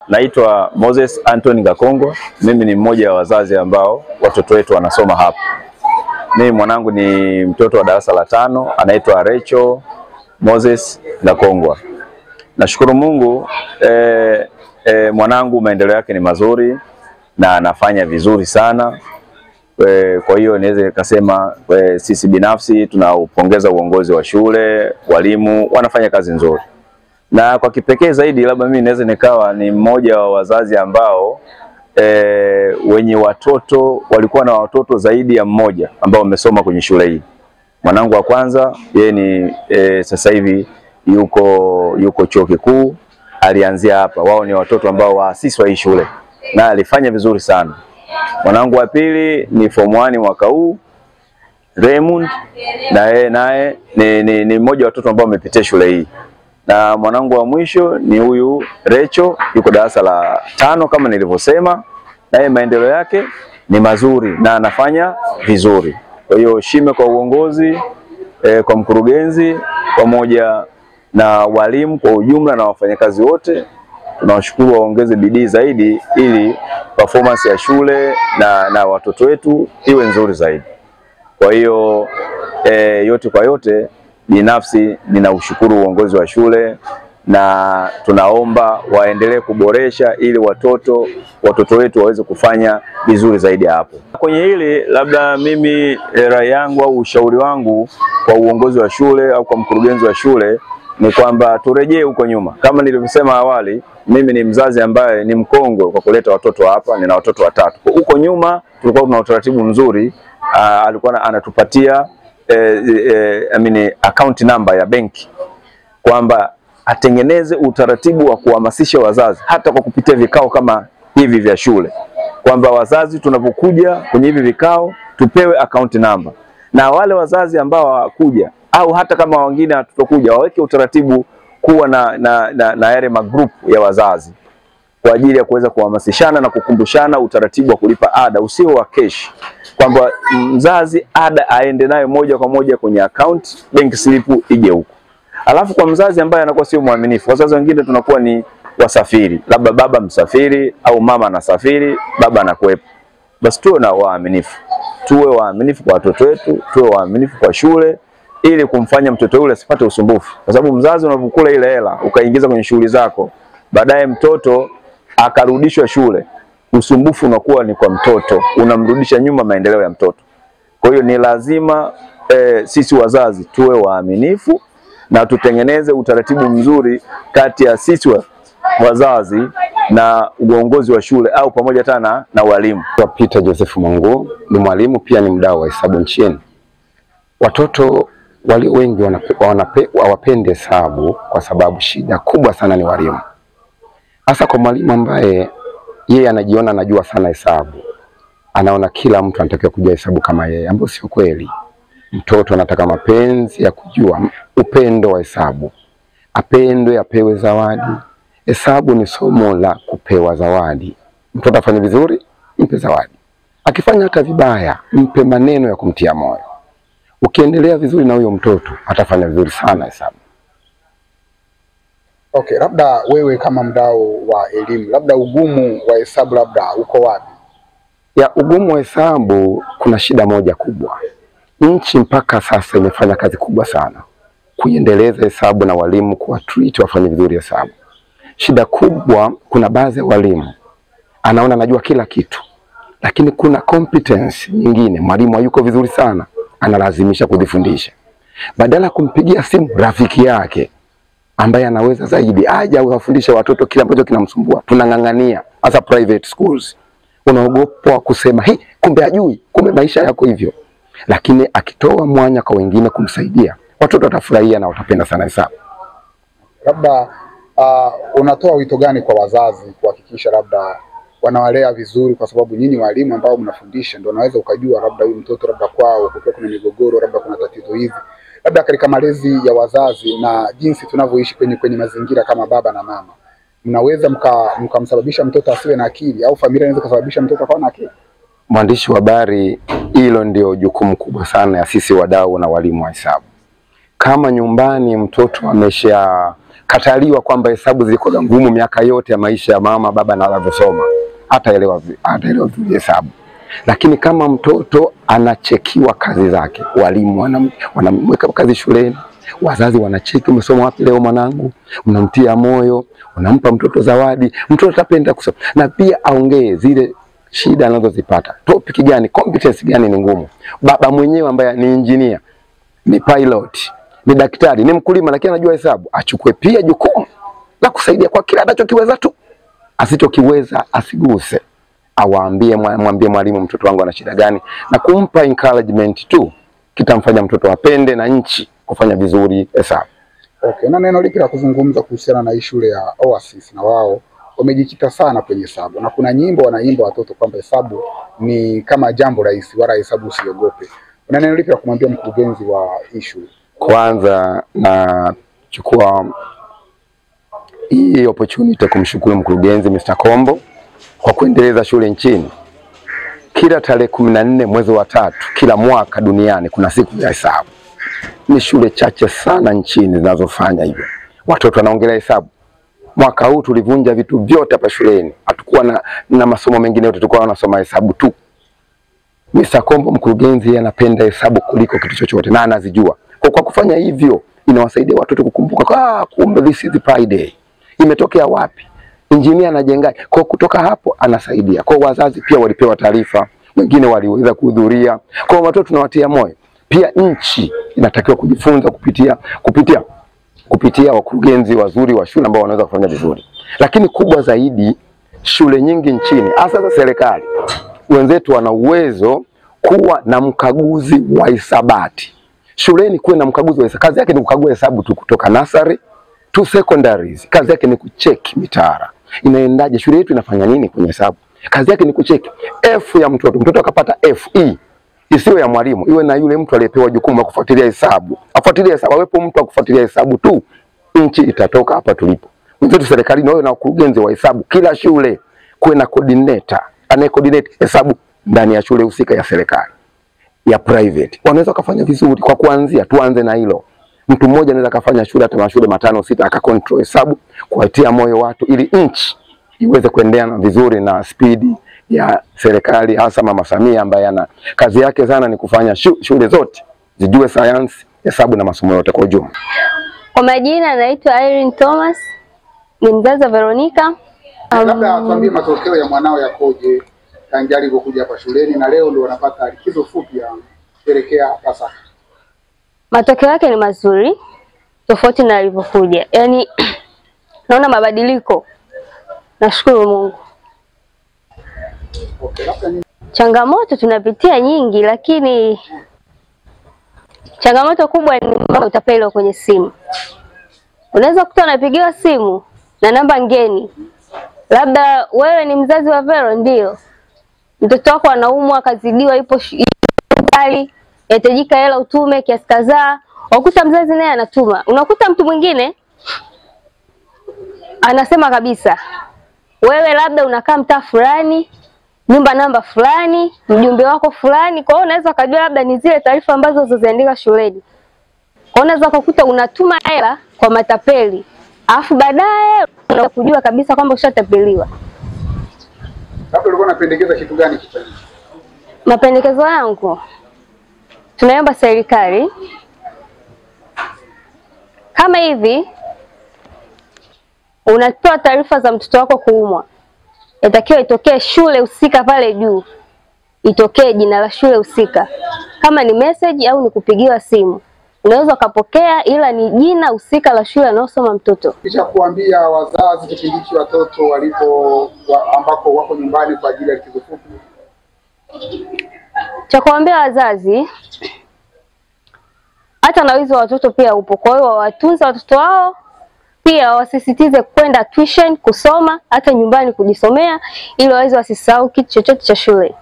Naitwa Moses Anthony Gakongwa. Mimi ni mmoja wa wazazi ambao watoto wetu wanasoma hapa. Mimi mwanangu ni mtoto wa darasa la 5, anaitwa Rachel Moses Gakongwa. Nashukuru Mungu, mwanangu maendeleo yake ni mazuri na anafanya vizuri sana. Kwa hiyo niweze nikasema sisi binafsi tunaupongeza uongozi wa shule, walimu wanafanya kazi nzuri. Na kwa kipekee zaidi labda mimi naweza nikawa ni mmoja wa wazazi ambao wenye watoto walikuwa na watoto zaidi ya mmoja ambao wamesoma kwenye shule hii. Mwanangu wa kwanza yeye ni sasa hivi yuko chuo kikuu, alianzia hapa. Wao ni watoto ambao waasisi wa hii shule na alifanya vizuri sana. Mwanangu wa pili ni form 1 mwaka huu, Raymond, naye ni mmoja wa watoto ambao wamepitia shule hii. Na mwanangu wa mwisho ni huyu Rachel, yuko darasa la 5 kama nilivyosema, naye maendeleo yake ni mazuri na anafanya vizuri. Kwa hiyo shime kwa uongozi, kwa mkurugenzi pamoja na walimu kwa ujumla na wafanyakazi wote. Tunawashukuru waongeze bidii zaidi ili performance ya shule na watoto wetu iwe nzuri zaidi. Kwa hiyo yote kwa yote, binafsi ninaushukuru uongozi wa shule na tunaomba waendelee kuboresha ili watoto wetu waweze kufanya vizuri zaidi hapo. Kwenye hili labda mimi rai yangu au ushauri wangu kwa uongozi wa shule au kwa mkurugenzi wa shule ni kwamba turejee huko nyuma. Kama nilivyosema awali, mimi ni mzazi ambaye ni mkongwe kwa kuleta watoto hapa, nina watoto 3. Huko nyuma tulikuwa tuna utaratibu mzuri, alikuwa anatupatia account number ya benki, kwamba atengeneze utaratibu wa kuhamasisha wazazi hata kwa kupitia vikao kama hivi vya shule, kwamba wazazi tunapokuja kwenye hivi vikao tupewe account number, na wale wazazi ambao hawakuja au hata kama wengine hatutokuja waweke utaratibu kuwa na yale magroup ya wazazi kwa ajili ya kuweza kuhamasishana na kukumbushana utaratibu wa kulipa ada usio wa cash, kwamba mzazi ada aende nayo moja kwa moja kwenye account, bank slip ije huko. Alafu kwa mzazi ambaye anakuwa sio muaminifu, wazazi wengine tunakuwa ni wasafiri, labda baba msafiri au mama anasafiri, baba anakuepo. Basi tuwe na waaminifu. Tuwe waaminifu kwa watoto wetu, tuwe waaminifu kwa shule ili kumfanya mtoto yule asipate usumbufu. Kwa sababu mzazi unapokula ile hela ukaingiza kwenye shughuli zako, baadaye mtoto akarudishwa shule, usumbufu unakuwa ni kwa mtoto, unamrudisha nyuma maendeleo ya mtoto. Kwa hiyo ni lazima sisi wazazi tuwe waaminifu na tutengeneze utaratibu mzuri kati ya sisi wazazi na uongozi wa shule au pamoja tena na walimu. Peter Joseph Mungu ni mwalimu pia ni mdau wa hesabu nchini. Watoto walio wengi hawapende hesabu kwa sababu shida kubwa sana ni walimu. Hasa kwa mwalimu ambaye yeye anajiona anajua sana hesabu, anaona kila mtu anatakiwa kujua hesabu kama yeye, ambapo sio kweli. Mtoto anataka mapenzi ya kujua, upendo wa hesabu, apendwe, apewe zawadi. Hesabu ni somo la kupewa zawadi. Mtoto afanye vizuri, mpe zawadi. Akifanya hata vibaya, mpe maneno ya kumtia moyo. Ukiendelea vizuri na huyo mtoto, atafanya vizuri sana hesabu. Okay, labda wewe kama mdau wa elimu, labda ugumu wa hesabu labda uko wapi? Ya ugumu wa hesabu, kuna shida moja kubwa. Nchi mpaka sasa imefanya kazi kubwa sana kuendeleza hesabu na walimu kuwa treat wafanye vizuri hesabu. Shida kubwa, kuna baadhi ya walimu anaona anajua kila kitu, lakini kuna competence nyingine mwalimu hayuko vizuri sana, analazimisha kujifundisha. Badala kumpigia simu rafiki yake ambaye anaweza zaidi aje awafundishe watoto kila ambacho kinamsumbua, tunangangania hasa private schools. Unaogopa kusema kumbe hajui, kumbe maisha yako hivyo. Lakini akitoa mwanya kwa wengine kumsaidia, watoto watafurahia na watapenda sana hesabu. Labda unatoa wito gani kwa wazazi kuhakikisha labda wanawalea vizuri, kwa sababu nyinyi walimu ambao mnafundisha ndio unaweza ukajua labda huyu mtoto labda kwao kuna migogoro, labda kuna tatizo hivi. Labda katika malezi ya wazazi na jinsi tunavyoishi kwenye mazingira kama baba na mama, mnaweza mkamsababisha mtoto asiwe na akili, au familia inaweza kusababisha mtoto akawa na akili? Mwandishi wa habari, hilo ndio jukumu kubwa sana ya sisi wadau na walimu wa hesabu. Kama nyumbani mtoto kataliwa kwamba hesabu zilikuwa ngumu miaka yote ya maisha ya mama baba na anavyosoma, hataelewa vizuri hesabu. Lakini kama mtoto anachekiwa kazi zake, walimu wanamweka kazi shuleni, wazazi wanacheki, umesoma wapi leo mwanangu, unamtia moyo, unampa mtoto zawadi, mtoto atapenda kusoma. Na pia aongee zile shida anazozipata, topic gani, competence gani ni ngumu. Baba mwenyewe ambaye ni engineer, ni pilot, ni daktari, ni mkulima, lakini anajua hesabu, achukue pia jukumu la kusaidia kwa kila anachokiweza tu. Asichokiweza asiguse. Mwambie mwalimu mtoto wangu ana shida gani, na kumpa encouragement tu kitamfanya mtoto apende na nchi kufanya vizuri hesabu. Okay, na neno lipi la kuzungumza kuhusiana na hii shule ya Oasis? Na wao wamejikita sana kwenye hesabu, na kuna nyimbo wanaimba watoto kwamba hesabu ni kama jambo rahisi, wala hesabu usiogope. Una neno lipi la kumwambia mkurugenzi wa hii shule? Kwanza nachukua hii opportunity kumshukuru mkurugenzi Mr. Kombo kwa kuendeleza shule nchini. Kila tarehe 14 mwezi wa 3 kila mwaka duniani kuna siku ya hesabu. Ni shule chache sana nchini zinazofanya hivyo. Watoto wanaongelea hesabu. Mwaka huu tulivunja vitu vyote hapa shuleni. Hatukuwa na masomo mengine yote, tulikuwa tunasoma hesabu tu. Mr. Kombo mkurugenzi anapenda hesabu kuliko kitu chochote na anazijua. Kwa kufanya hivyo inawasaidia watoto kukumbuka, kumbe this is the Friday. Imetokea wapi? Engineer anajengaje? Kwa kutoka hapo anasaidia. Kwa wazazi pia walipewa taarifa, wengine waliweza kuhudhuria. Kwa watoto tunawatia moyo. Pia nchi inatakiwa kujifunza kupitia wakurugenzi wazuri wa shule ambao wanaweza kufanya vizuri. Lakini kubwa zaidi, shule nyingi nchini, hasa za serikali, wenzetu wana uwezo kuwa na mkaguzi wa hisabati. Shuleni kuwe na mkaguzi wa hesabu. Kazi yake ni kukagua hesabu tu kutoka nursery to secondaries. Kazi yake ni kucheki mitaala inaendaje, shule yetu inafanya nini kwenye hesabu. Kazi yake ni kucheki F ya mtoto akapata F, isiwe ya mwalimu, iwe na yule mtu aliyepewa jukumu la kufuatilia hesabu. Afuatilie hesabu, awepo mtu akufuatilia hesabu tu, nchi itatoka hapa tulipo. Wenzetu serikalini wao na wakurugenzi wa hesabu, kila shule kuwe na coordinator anaye-coordinate hesabu ndani ya shule husika ya serikali, ya private. Wanaweza kufanya vizuri kwa kuanzia, tuanze na hilo. Mtu mmoja anaweza kufanya shule hata mashule 5 6 akakontrol hesabu, kuwatia moyo watu ili nchi iweze kuendelea vizuri na spidi ya serikali, hasa Mama Samia ambaye ana kazi yake sana ni kufanya shule zote zijue sayansi, hesabu na masomo yote kwa ujumla. Kwa majina naitwa Irene Thomas, ni mzazi wa Veronica. Labda tuambie matokeo ya mwanao yakoje tangu alipokuja hapa shuleni na leo ndio wanapata likizo fupi ya kuelekea Pasaka. Matokeo yake ni mazuri tofauti na alivyokuja. Yaani naona mabadiliko. Nashukuru Mungu. Okay, changamoto tunapitia nyingi, lakini changamoto kubwa ni utapeli kwenye simu. Unaweza kukuta unapigiwa simu na namba ngeni. Labda wewe ni mzazi wa Vero, ndio. Mtoto wako anaumwa, kazidiwa, ipo hospitali, yahitajika hela utume kiasi kadhaa. Ukuta mzazi naye anatuma. Unakuta mtu mwingine anasema kabisa, wewe labda unakaa mtaa fulani, nyumba namba fulani, mjumbe wako fulani. Kwa hiyo unaweza kujua labda ni zile taarifa ambazo zilizoandika shuleni. Kwa hiyo unaweza kukuta unatuma hela kwa matapeli, alafu baadaye unaweza kujua kabisa kwamba ushatapeliwa. Hapo ulikuwa unapendekeza kitu gani kichwani? Mapendekezo yangu, tunaomba serikali kama hivi unatoa taarifa za mtoto wako kuumwa, inatakiwa itokee shule husika pale juu, itokee jina la shule husika. Kama ni message au ni kupigiwa simu, unaweza ukapokea, ila ni jina husika la shule anayosoma mtoto. Kisha kuambia wazazi kipindi hiki watoto ambako wako nyumbani kwa ajili ya likizo fupi. Cha kuambia wazazi, hata na wizi wa watoto pia upo. Kwa hiyo watunze watoto wao, pia wasisitize kwenda tuition kusoma, hata nyumbani kujisomea, ili waweze wasisahau kitu chochote cha shule.